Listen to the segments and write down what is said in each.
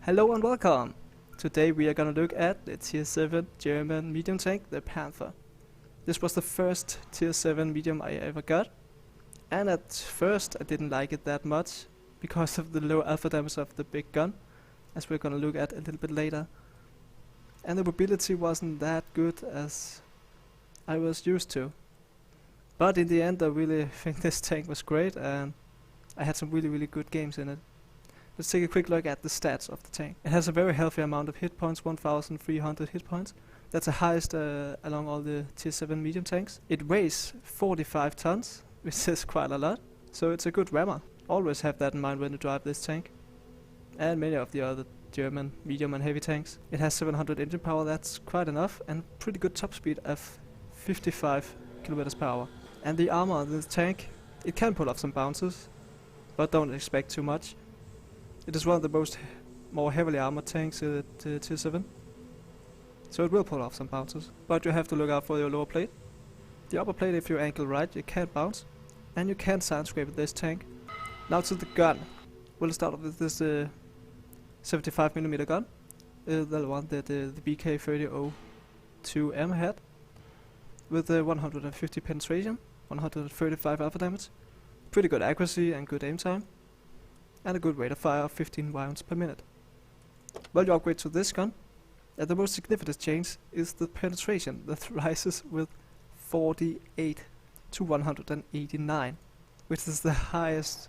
Hello and welcome! Today we are gonna look at the tier 7 German medium tank, the Panther. This was the first tier 7 medium I ever got, and at first I didn't like it that much because of the low alpha damage of the big gun, as we're gonna look at a little bit later. And the mobility wasn't that good as I was used to. But in the end I really think this tank was great and I had some really good games in it. Let's take a quick look at the stats of the tank. It has a very healthy amount of hit points, 1300 hit points. That's the highest along all the tier 7 medium tanks. It weighs 45 tons, which is quite a lot. So it's a good rammer. Always have that in mind when you drive this tank. And many of the other German medium and heavy tanks. It has 700 engine power, that's quite enough. And pretty good top speed of 55 kilometers per hour. And the armor on this tank, it can pull off some bounces, but don't expect too much. It is one of the more heavily armored tanks at tier 7, so it will pull off some bounces, but you have to look out for your lower plate. The upper plate, if you angle right, you can't bounce, and you can't side scrape with this tank. Now to the gun. We'll start off with this 75mm gun, the one that the BK3002M had, with 150 penetration, 135 alpha damage, pretty good accuracy and good aim time, and a good rate of fire of 15 rounds per minute. While you upgrade to this gun, the most significant change is the penetration that rises with 48 to 189, which is the highest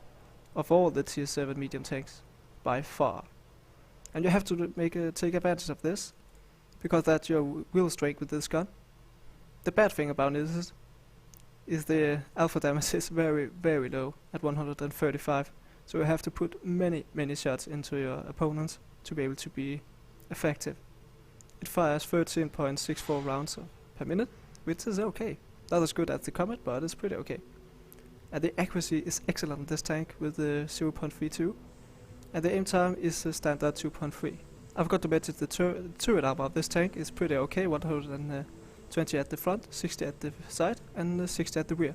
of all the tier 7 medium tanks by far. And you have to take advantage of this, because that's your wheel strength with this gun. The bad thing about it is the alpha damage is very low at 135. So you have to put many shots into your opponents to be able to be effective. It fires 13.64 rounds per minute, which is okay. Not as good as the Comet, but it's pretty okay. And the accuracy is excellent on this tank with the 0.32, and the aim time is a standard 2.3. I forgot to mention the turret armor of this tank is pretty okay, 120 at the front, 60 at the side, and 60 at the rear.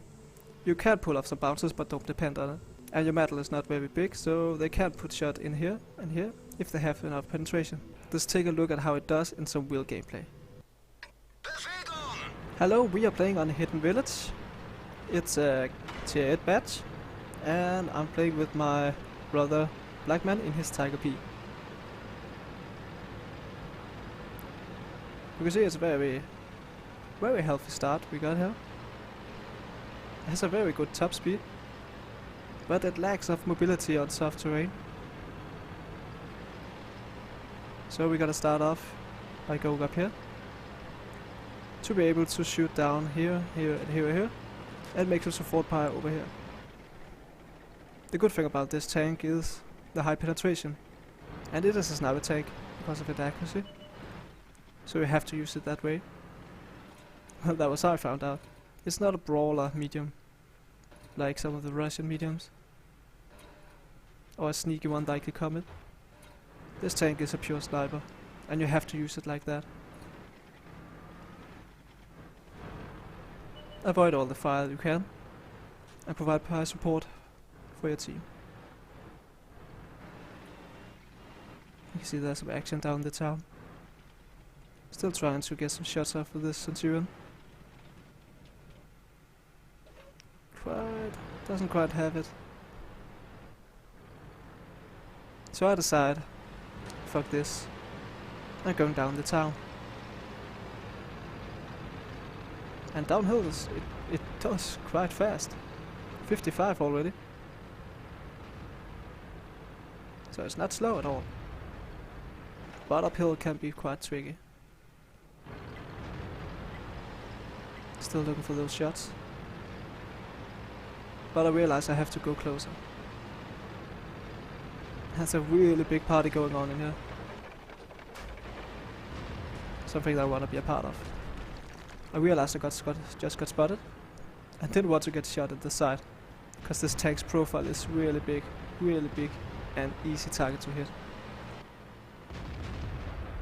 You can pull off some bounces, but don't depend on it. And your metal is not very big, so they can put shot in here and here if they have enough penetration. Let's take a look at how it does in some real gameplay. Hello, we are playing on Hidden Village. It's a tier 8 batch, and I'm playing with my brother Blaccman in his Tiger P. You can see it's a very healthy start we got here. It has a very good top speed, but it lacks of mobility on soft terrain. So we gotta start off by going up here to be able to shoot down here, here, and make some support fire over here. The good thing about this tank is the high penetration, and it is a sniper tank because of its accuracy, so you have to use it that way. Well, that was how I found out. It's not a brawler medium like some of the Russian mediums, or a sneaky one like the Comet. This tank is a pure sniper, and you have to use it like that. Avoid all the fire you can, and provide high support for your team. You can see there's some action down the town. Still trying to get some shots off of this Centurion. Doesn't quite have it. So I decide, fuck this, I'm going down the town. And downhill it does quite fast. 55 already. So it's not slow at all. But uphill can be quite tricky. Still looking for those shots. But I realize I have to go closer. There's a really big party going on in here. Something that I want to be a part of. I realized I just got spotted. I didn't want to get shot at the side, because this tank's profile is really big, and easy target to hit.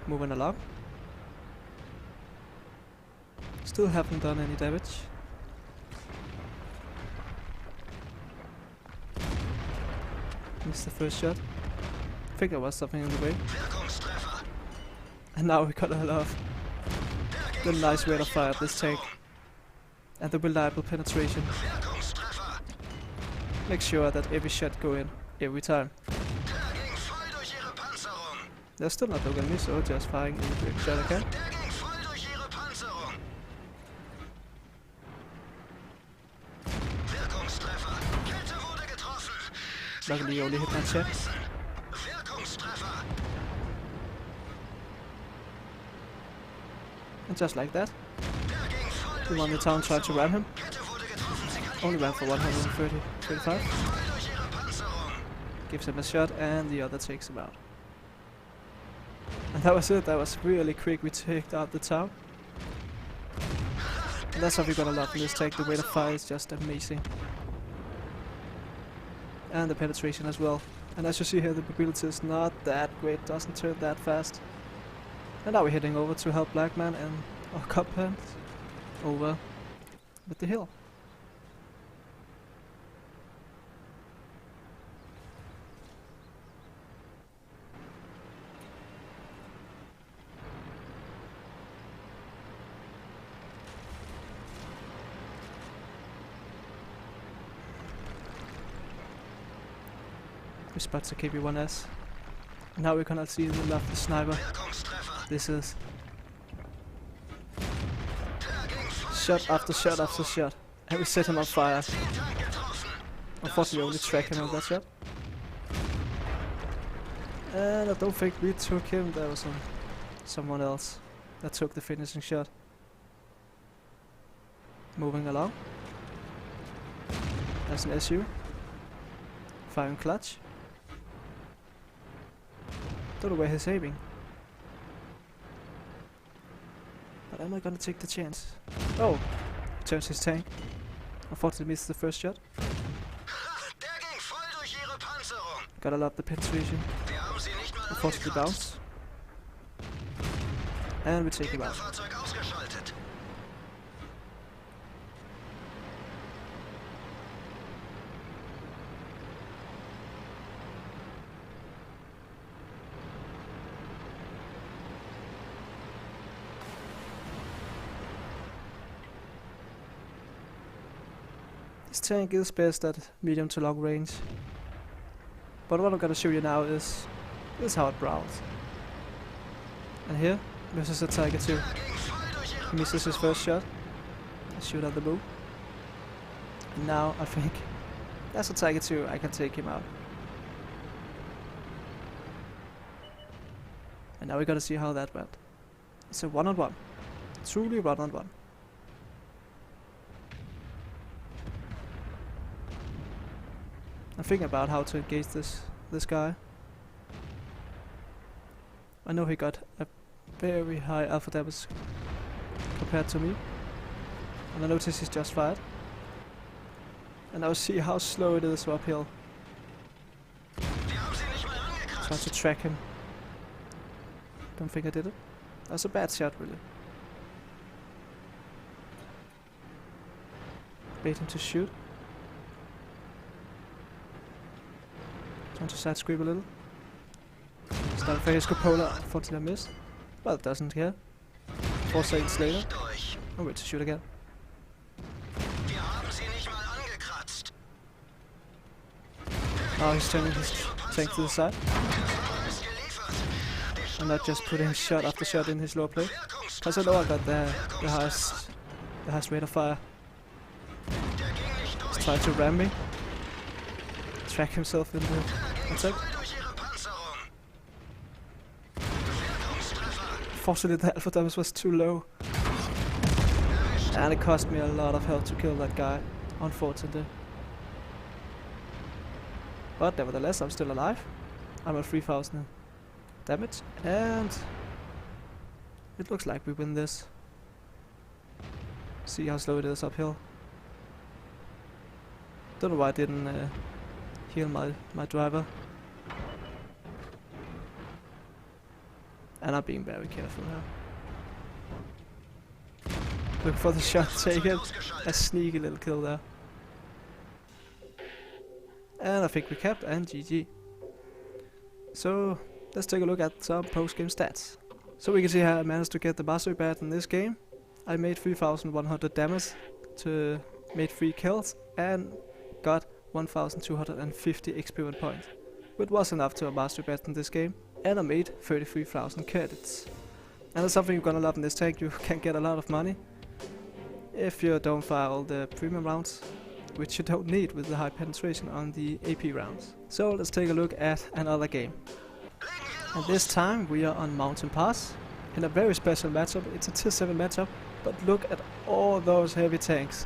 Moving along. Still haven't done any damage. Missed the first shot. think there was something in the way. And now we got a lot of the nice rate of fire of this tank. And the reliable penetration. Make sure that every shot go in every time. They're still not looking at me, so just firing every shot I can. Luckily you only hit my chest. And just like that, the one in the town tried to ram him. Only ran for 135. Gives him a shot and the other takes him out. And that was it, that was really quick, we took out the town. And that's what we're gonna love in this tank, the rate of fire is just amazing. And the penetration as well. And as you see here, the mobility is not that great, doesn't turn that fast. And now we're heading over to help Blaccman and our companions over with the hill. We spot the KB1S. Now we're gonna see the left sniper. This is shot after shot after shot. And we set him on fire. Unfortunately, we only track him on that shot. And I don't think we took him. There was someone else that took the finishing shot. Moving along. There's an SU. Firing clutch. Don't know where he's aiming. But am I gonna take the chance? Oh! Turns his tank. Unfortunately missed the first shot. Gotta love the penetration. Unfortunately bounce. And we take him out. This tank is best at medium to long range. But what I'm gonna show you now is how it prowls. And here, this is a Tiger 2. He misses his first shot. I shoot at the bow. And now I think that's a Tiger 2, I can take him out. And now we gotta see how that went. It's a one-on-one. Truly one-on-one. I'm thinking about how to engage this guy. I know he got a very high alpha damage compared to me. And I notice he's just fired. And I'll see how slow it is uphill. Try to track him. Don't think I did it. That's a bad shot, really. Bait him to shoot. Trying to side sweep a little. Start for his cupola. Unfortunately I missed. Well, it doesn't care. 4 seconds later. I'm ready to shoot again. Now he's turning his tank to the side. And not just putting shot after shot in his lower plate. Because I know I got the highest rate of fire. He's trying to ram me. Track himself in the attack. Fortunately the alpha damage was too low. And it cost me a lot of health to kill that guy, unfortunately. But nevertheless, I'm still alive. I'm at 3000 damage. And it looks like we win this. See how slow it is uphill. Don't know why I didn't heal my driver. And I'm being very careful now. Looking for the shot taken. A sneaky little kill there. And I think we capped and GG. So let's take a look at some post-game stats. So we can see how I managed to get the mastery badge in this game. I made 3100 damage, made 3 kills, and got 1250 experience points, which was enough to a mastery badge in this game, and I made 33,000 credits. And that's something you're gonna love in this tank. You can get a lot of money if you don't fire all the premium rounds, which you don't need with the high penetration on the AP rounds. So let's take a look at another game. And this time we are on Mountain Pass in a very special matchup. It's a tier 7 matchup, but look at all those heavy tanks.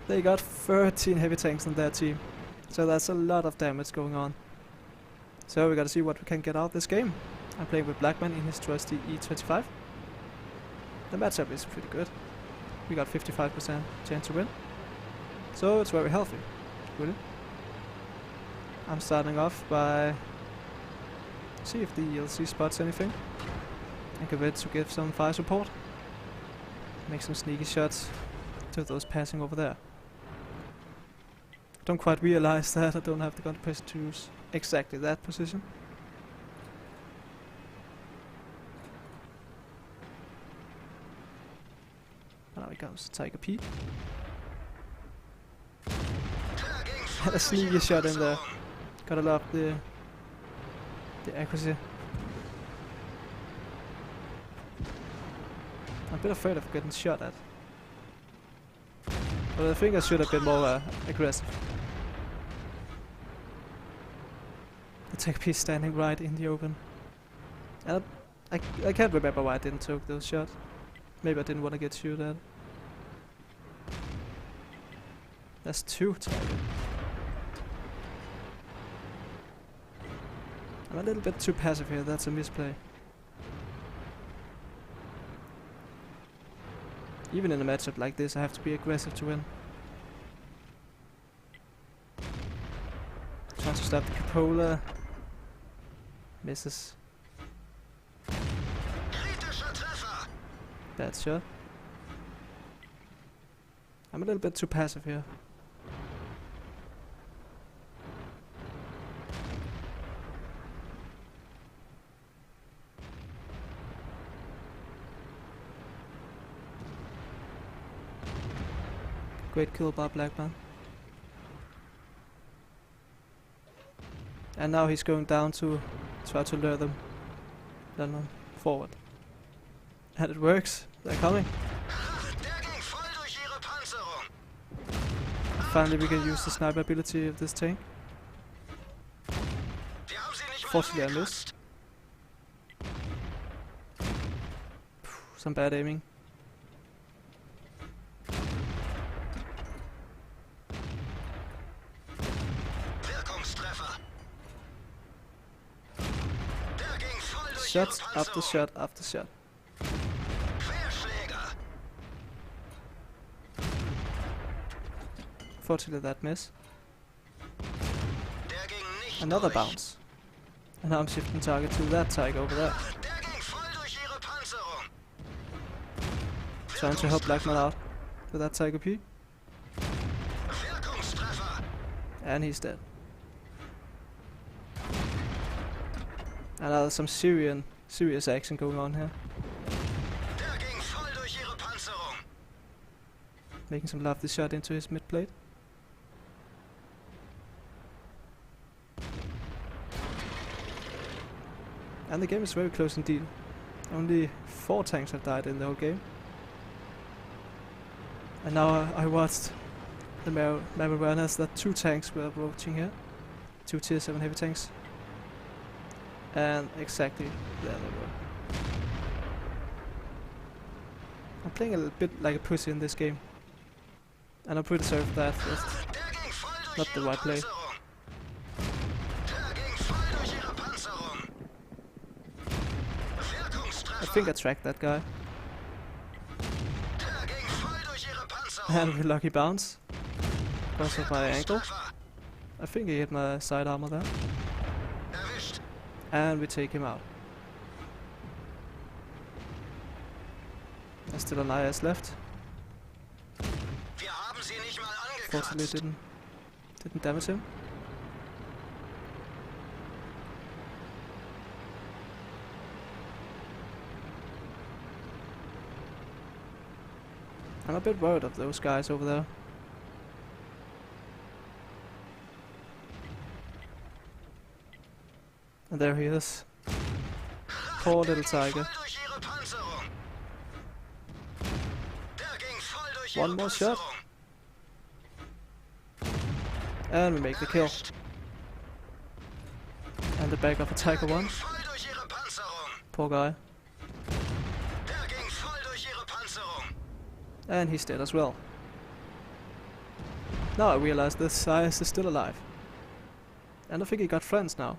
They got 13 heavy tanks on their team, so that's a lot of damage going on. So we gotta see what we can get out this game. I'm playing with Blaccman in his trusty E25. The matchup is pretty good. We got 55% chance to win, so it's very healthy, really. I'm starting off by see if the ELC spots anything and get ready to give some fire support. Make some sneaky shots to those passing over there. Don't quite realize that I don't have the gun press to use exactly that position. And now he goes, Tiger P. Had a sneaky shot in there. Gotta love the accuracy. I'm a bit afraid of getting shot at. But I think I should have been more aggressive. The Tech P standing right in the open. And I can't remember why I didn't take those shots. Maybe I didn't want to get shot at. That's 2 targets. I'm a little bit too passive here, that's a misplay. Even in a matchup like this, I have to be aggressive to win. Trying to stop the cupola. Misses. Bad shot. I'm a little bit too passive here. Great kill by Blackman. And now he's going down to try to lure them forward. And it works. They're coming. Finally we can use the sniper ability of this tank. Fortunately I missed. Some bad aiming. Shot after shot after shot. Fortunately that miss. Another bounce. And now I'm shifting target to that tiger over there. Trying to help Blackman out with that Tiger P. And he's dead. And now there's some serious action going on here. Making some lovely shot into his mid plate. And the game is very close indeed. Only 4 tanks have died in the whole game. And now I watched the map awareness that 2 tanks were approaching here. 2 tier 7 heavy tanks. And exactly there they were. I'm playing a little bit like a pussy in this game. And I'm pretty sorry for that. That's not the right play. I think I tracked that guy. And with lucky bounce. Because of my ankle. I think he hit my side armor there. And we take him out. There's still an IS left. Fortunately didn't damage him. I'm a bit worried of those guys over there. And there he is. Poor little tiger. One more shot. And we make the kill. And the back of a tiger one. Poor guy. And he's dead as well. Now I realize this Sias is still alive. And I think he got friends now.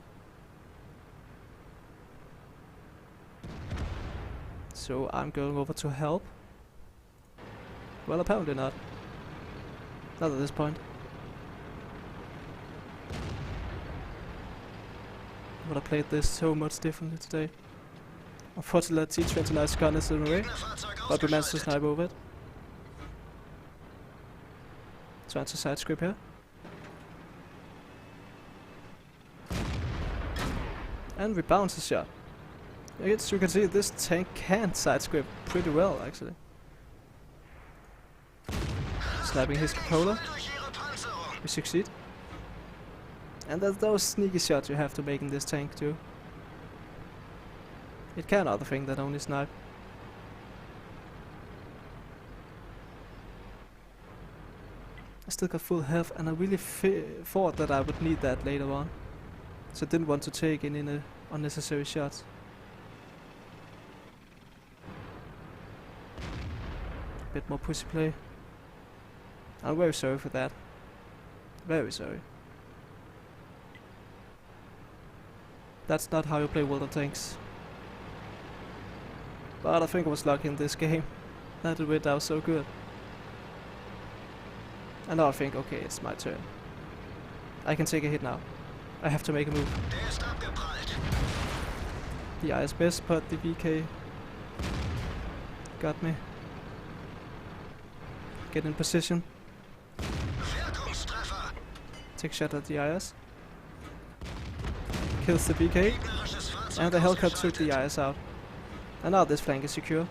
So I'm going over to help. Well, apparently not. Not at this point. But I played this so much differently today. Unfortunately, T-29's gun is in the way, but we managed to snipe over it. Trying to side script here. And we bounce a shot. As you can see, this tank can side script pretty well, actually. Sniping his cupola. We succeed. And there's those sneaky shots you have to make in this tank too. It can other thing than only snipe. I still got full health, and I really thought that I would need that later on. So I didn't want to take any unnecessary shots. Bit more pussy play. I'm very sorry for that. Very sorry. That's not how you play World of Tanks. But I think I was lucky in this game. That it went out so good. And now I think, okay, it's my turn. I can take a hit now. I have to make a move. The IS missed, but the VK got me. Get in position. Take shot at the IS. Kills the VK. And the Hellcat took the IS out. And now this flank is secure.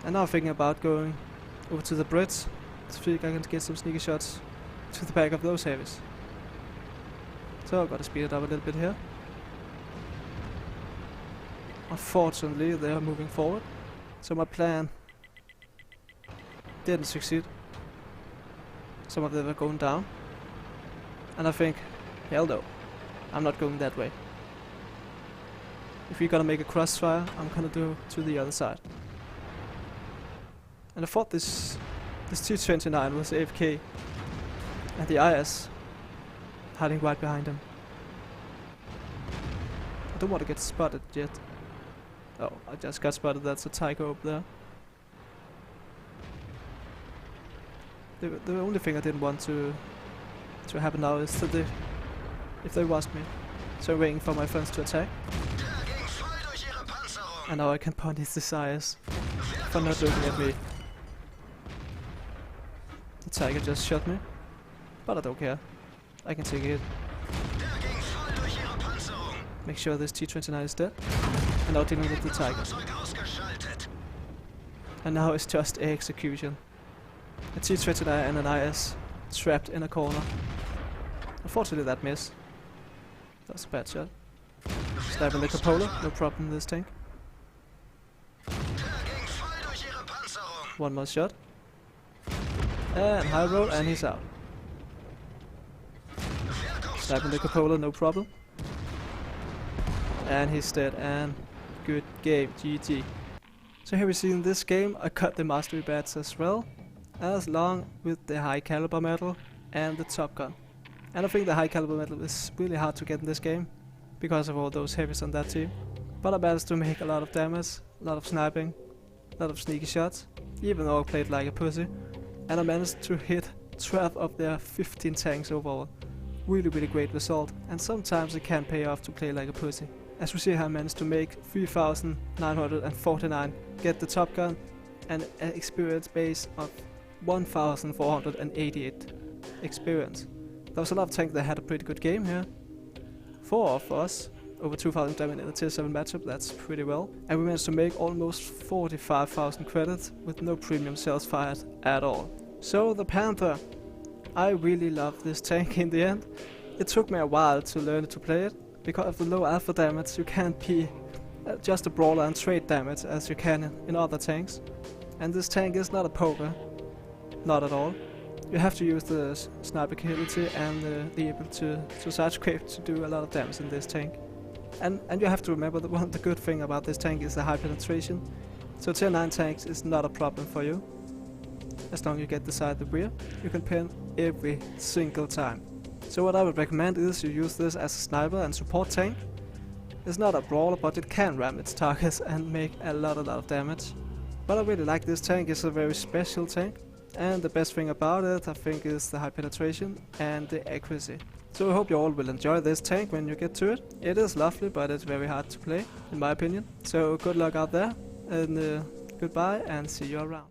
And now I'm thinking about going over to the bridge to see if I can get some sneaky shots to the back of those heavies. So I've got to speed it up a little bit here. Unfortunately, they are moving forward. So my plan didn't succeed. Some of them are going down. And I think, hell no, I'm not going that way. If we're gonna make a crossfire, I'm gonna do to the other side. And I thought this T-29 was AFK, and the IS hiding right behind him. I don't want to get spotted yet. Oh, I just got spotted. That's a tiger over there. The only thing I didn't want to happen now is that if they watched me. So I'm waiting for my friends to attack. And now I can punish the IS for not looking at me. The tiger just shot me, but I don't care. I can take a hit. Make sure this T-29 is dead. And now dealing with the tiger. And now it's just execution. A T-29 and an IS trapped in a corner. Unfortunately that missed. That's a bad shot. Sniping the cupola, no problem in this tank. One more shot. And high roll, and he's out. Sniping the cupola, no problem. And he's dead, and good game, GG. So here we see in this game, I got the mastery badge as well, as long with the high caliber medal and the top gun. And I think the high caliber medal is really hard to get in this game, because of all those heavies on that team. But I managed to make a lot of damage, a lot of sniping, a lot of sneaky shots, even though I played like a pussy. And I managed to hit 12 of their 15 tanks overall. Really great result, and sometimes it can pay off to play like a pussy. As we see here, I managed to make 3,949, get the top gun, and an experience base of 1,488 experience. There was a lot of tanks that had a pretty good game here. 4 of us over 2000 damage in a tier 7 matchup, that's pretty well. And we managed to make almost 45,000 credits with no premium sales fired at all. So the Panther. I really love this tank in the end. It took me a while to learn to play it. Because of the low alpha damage, you can't be just a brawler and trade damage as you can in other tanks. And this tank is not a poker. Not at all. You have to use the sniper ability and the ability to side scrape to do a lot of damage in this tank. And you have to remember that one of the good thing about this tank is the high penetration. So tier 9 tanks is not a problem for you. As long as you get the side the rear, you can pin every single time. So what I would recommend is you use this as a sniper and support tank. It's not a brawler, but it can ram its targets and make a lot of damage. But I really like this tank. It's a very special tank. And the best thing about it, I think, is the high penetration and the accuracy. So I hope you all will enjoy this tank when you get to it. It is lovely, but it's very hard to play, in my opinion. So good luck out there, and goodbye, and see you around.